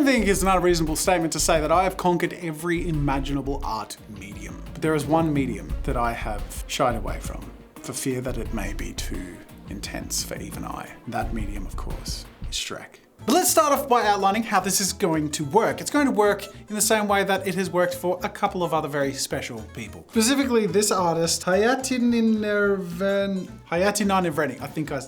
don't think it's not a reasonable statement to say that I have conquered every imaginable art medium. But there is one medium that I have shied away from for fear that it may be too intense for even I. That medium, of course, is Shrek. But let's start off by outlining how this is going to work. It's going to work in the same way that it has worked for a couple of other very special people. Specifically this artist, Hayati Nanirveni. I think I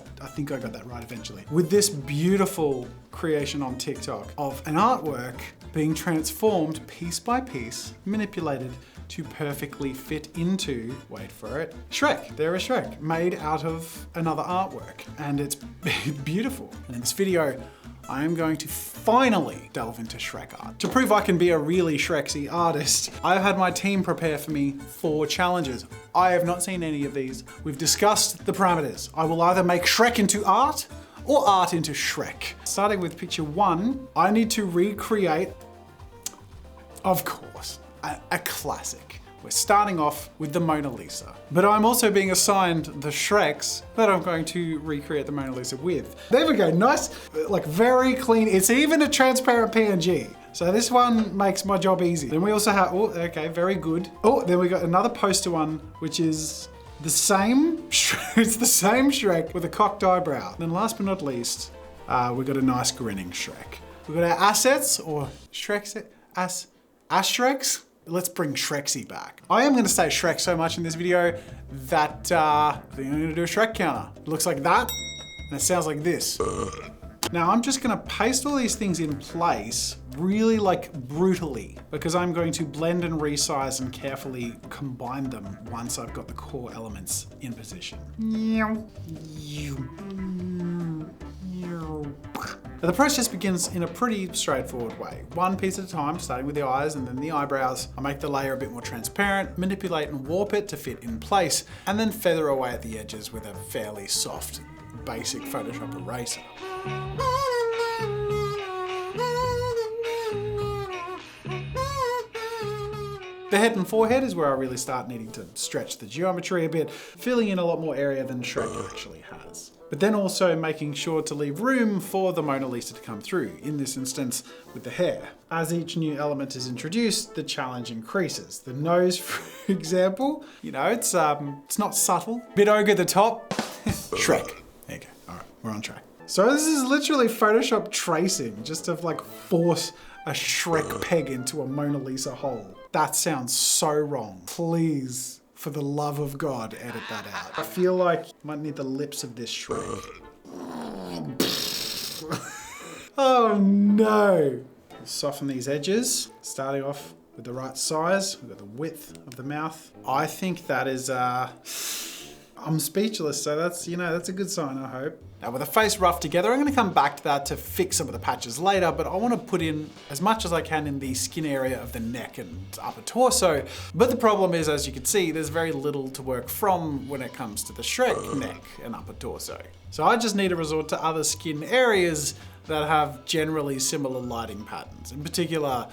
got that right eventually. With this beautiful creation on TikTok of an artwork being transformed piece by piece, manipulated to perfectly fit into, wait for it, Shrek. There is Shrek, made out of another artwork. And it's beautiful. And in this video, I am going to finally delve into Shrek art. To prove I can be a really Shreksy artist, I've had my team prepare for me 4 challenges. I have not seen any of these. We've discussed the parameters. I will either make Shrek into art or art into Shrek. Starting with picture 1, I need to recreate, of course, a classic. We're starting off with the Mona Lisa. But I'm also being assigned the Shreks that I'm going to recreate the Mona Lisa with. There we go, nice, like very clean. It's even a transparent PNG. So this one makes my job easy. Then we also have, oh, okay, very good. Oh, then we got another poster one, which is the same, it's the same Shrek with a cocked eyebrow. Then last but not least, we got a nice grinning Shrek. We got our assets, or Shreks, Shreks. Let's bring Shreksy back. I am gonna say Shrek so much in this video that I think I'm gonna do a Shrek counter. It looks like that, and it sounds like this. Now I'm just gonna paste all these things in place really like brutally because I'm going to blend and resize and carefully combine them once I've got the core elements in position. Now the process begins in a pretty straightforward way. One piece at a time, starting with the eyes and then the eyebrows. I make the layer a bit more transparent, manipulate and warp it to fit in place, and then feather away at the edges with a fairly soft, basic Photoshop eraser. The head and forehead is where I really start needing to stretch the geometry a bit, filling in a lot more area than Shrek actually has. But then also making sure to leave room for the Mona Lisa to come through, in this instance with the hair. As each new element is introduced, the challenge increases. The nose, for example, you know, it's not subtle. Bit over the top, Shrek. There you go, all right, we're on track. So this is literally Photoshop tracing, just to like force a Shrek peg into a Mona Lisa hole. That sounds so wrong. Please, for the love of God, edit that out. I feel like I might need the lips of this Shrek. Oh no. Soften these edges, starting off with the right size. We've got the width of the mouth. I think that is, I'm speechless, so that's, you know, that's a good sign, I hope. Now with the face rough together, I'm gonna come back to that to fix some of the patches later, but I wanna put in as much as I can in the skin area of the neck and upper torso. But the problem is, as you can see, there's very little to work from when it comes to the Shrek neck and upper torso. So I just need to resort to other skin areas that have generally similar lighting patterns, in particular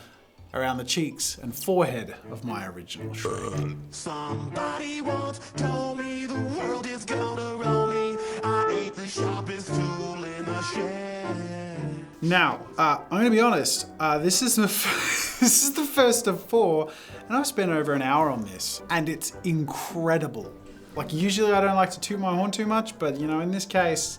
around the cheeks and forehead of my original Shrek. Somebody once told me the world is gonna roll me. I ate the sharpest tool in the shed. Now, I'm gonna be honest, this is the first of 4, and I've spent over an hour on this, and it's incredible. Like usually I don't like to toot my horn too much, but you know, in this case,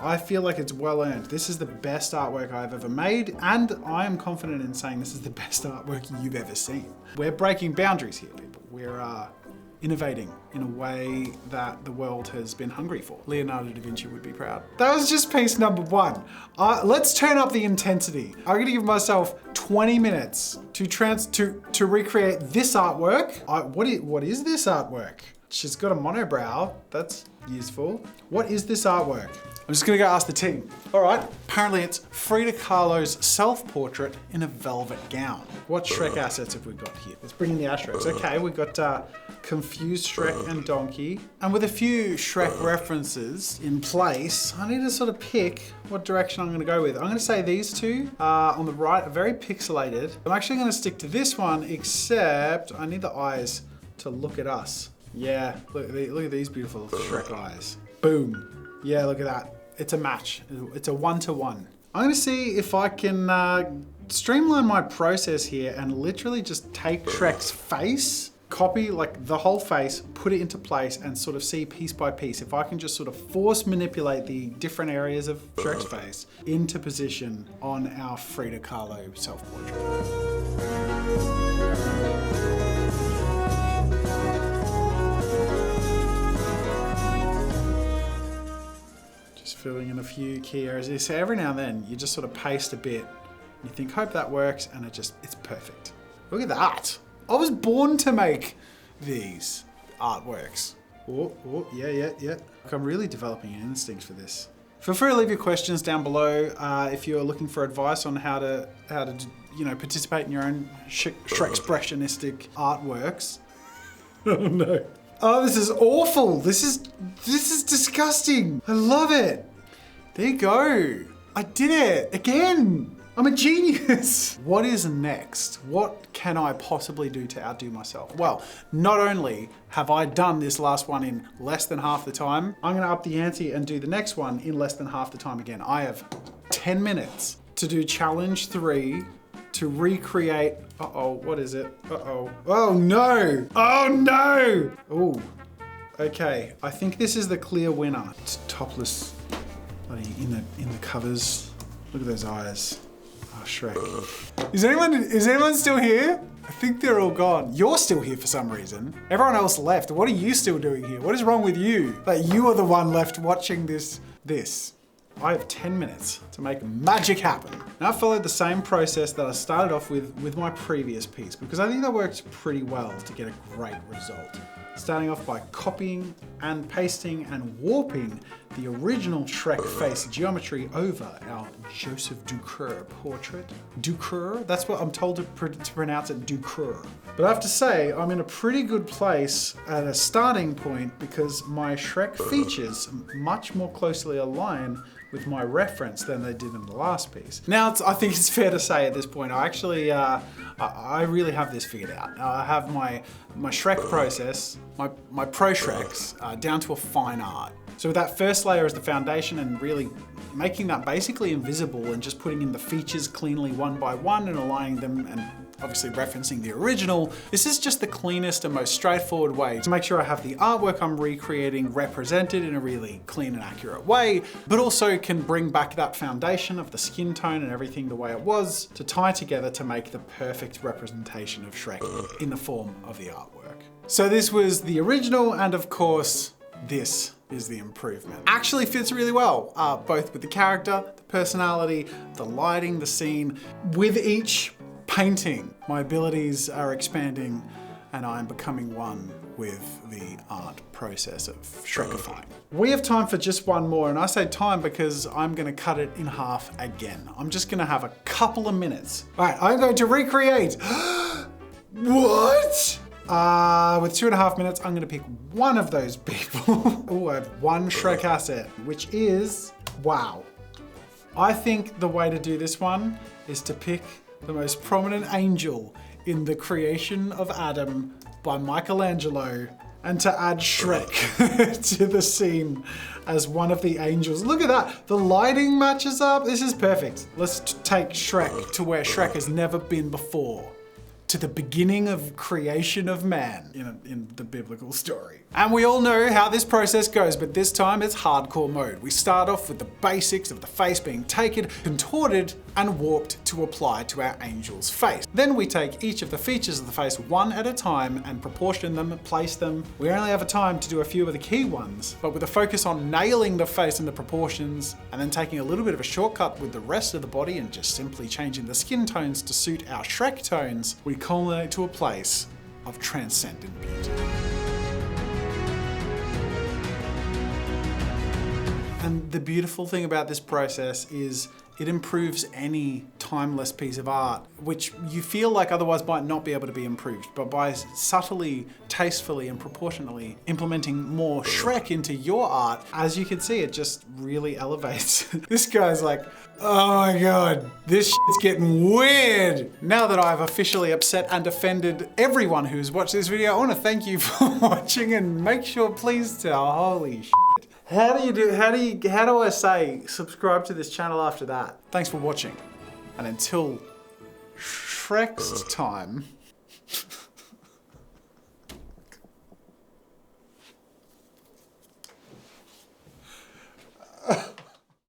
I feel like it's well earned. This is the best artwork I've ever made, and I am confident in saying this is the best artwork you've ever seen. We're breaking boundaries here, people. We're innovating in a way that the world has been hungry for. Leonardo da Vinci would be proud. That was just piece number 1. Let's turn up the intensity. I'm gonna give myself 20 minutes to recreate this artwork. What is this artwork? She's got a monobrow. That's useful. What is this artwork? I'm just gonna go ask the team. All right, apparently it's Frida Kahlo's self-portrait in a velvet gown. What Shrek assets have we got here? Let's bring in the Shreks. Okay, we've got confused Shrek and Donkey. And with a few Shrek references in place, I need to sort of pick what direction I'm gonna go with. I'm gonna say these two on the right are very pixelated. I'm actually gonna stick to this one, except I need the eyes to look at us. Yeah, look at these beautiful Shrek eyes. Boom. Yeah, look at that. It's a match. It's a 1-to-1. I'm gonna see if I can streamline my process here and literally just take Shrek's face, copy like the whole face, put it into place and sort of see piece by piece. If I can just sort of force manipulate the different areas of Shrek's face into position on our Frida Kahlo self-portrait. Filling in a few key areas. So every now and then you just sort of paste a bit. You think, hope that works, and it's perfect. Look at that. I was born to make these artworks. Oh, yeah. Like, I'm really developing an instinct for this. Feel free to leave your questions down below if you're looking for advice on how to participate in your own Shrek-expressionistic artworks. Oh no. Oh, this is awful. This is disgusting. I love it. There you go. I did it again. I'm a genius. What is next? What can I possibly do to outdo myself? Well, not only have I done this last one in less than half the time, I'm gonna up the ante and do the next one in less than half the time again. I have 10 minutes to do challenge 3 to recreate, what is it? Oh no! Oh no! Oh, okay. I think this is the clear winner. It's topless, bloody in the covers. Look at those eyes. Oh, Shrek. Is anyone still here? I think they're all gone. You're still here for some reason. Everyone else left. What are you still doing here? What is wrong with you? That you are the one left watching this. I have 10 minutes to make magic happen. Now I followed the same process that I started off with my previous piece because I think that worked pretty well to get a great result. Starting off by copying and pasting and warping the original Shrek face geometry over our Joseph Ducour portrait. Ducour? That's what I'm told to pronounce it, Ducour. But I have to say, I'm in a pretty good place at a starting point because my Shrek features much more closely align with my reference than they did in the last piece. Now, I think it's fair to say at this point, I actually, I really have this figured out. I have my Shrek process, my pro Shreks, down to a fine art. So with that first layer as the foundation and really making that basically invisible and just putting in the features cleanly one by one and aligning them and obviously referencing the original, this is just the cleanest and most straightforward way to make sure I have the artwork I'm recreating represented in a really clean and accurate way, but also can bring back that foundation of the skin tone and everything the way it was to tie together to make the perfect representation of Shrek in the form of the artwork. So this was the original, and of course, this is the improvement. Actually fits really well, both with the character, the personality, the lighting, the scene. With each painting, my abilities are expanding and I'm becoming one with the art process of Shrekifying. We have time for just one more, and I say time because I'm gonna cut it in half again. I'm just gonna have a couple of minutes. All right, I'm going to recreate. What? With 2.5 minutes, I'm gonna pick one of those people. Oh, I have one Shrek asset, which is, wow. I think the way to do this one is to pick the most prominent angel in the creation of Adam by Michelangelo, and to add Shrek to the scene as one of the angels. Look at that, the lighting matches up. This is perfect. Let's take Shrek to where Shrek has never been before. To the beginning of creation of man in the biblical story. And we all know how this process goes, but this time it's hardcore mode. We start off with the basics of the face being taken, contorted, and warped to apply to our angel's face. Then we take each of the features of the face one at a time and proportion them, place them. We only have a time to do a few of the key ones, but with a focus on nailing the face and the proportions, and then taking a little bit of a shortcut with the rest of the body and just simply changing the skin tones to suit our Shrek tones, we culminate to a place of transcendent beauty. And the beautiful thing about this process is it improves any timeless piece of art, which you feel like otherwise might not be able to be improved. But by subtly, tastefully, and proportionately implementing more Shrek into your art, as you can see, it just really elevates. This guy's like, oh my God, this shit's getting weird. Now that I've officially upset and offended everyone who's watched this video, I want to thank you for watching, and make sure please to, holy shit. How do I say subscribe to this channel after that? Thanks for watching, and until Shrek's time